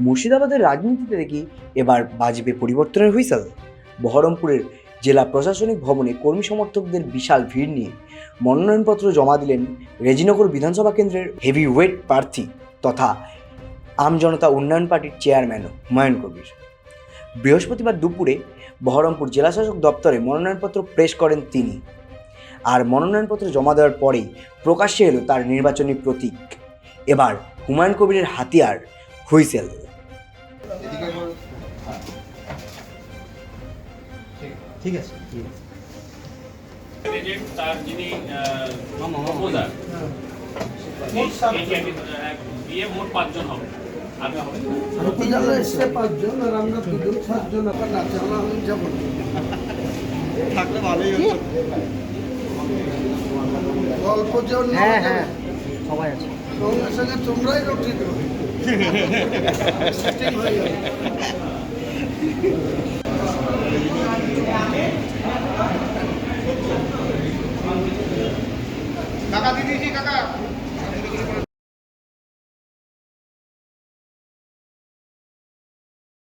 মুর্শিদাবাদের রাজনীতিতে দেখি এবার বাজবে পরিবর্তনের হুইসেল। বহরমপুরের জেলা প্রশাসনিক ভবনে কর্মী সমর্থকদের বিশাল ভিড় নিয়ে মনোনয়নপত্র জমা দিলেন রেজিনগর বিধানসভা কেন্দ্রের হেভিওয়েট প্রার্থী তথা আমজনতা উন্নয়ন পার্টির চেয়ারম্যান হুমায়ুন কবির। বৃহস্পতিবার দুপুরে বহরমপুর জেলাশাসক দপ্তরে মনোনয়নপত্র পেশ করেন তিনি। আর মনোনয়নপত্র জমা দেওয়ার পরেই প্রকাশ্যে এলো তার নির্বাচনী প্রতীক। এবার হুমায়ুন কবিরের হাতিয়ার হুইসেল। ঠিক আছে। তার যিনি প্রপোজার বিয়ে মোট 5 জন হবে। আগে হবে এসছে 5 জন আর আমরা 2 জন 7 জন আবার না চালা আমি যাব থাকলে ভালোই হতো। গল্প জন হ্যাঁ হ্যাঁ সবাই আছে সঙ্গে সঙ্গে তোমরাই রুটি দাও সেটিং হয়ে গেল। কাকা দিদি কাকা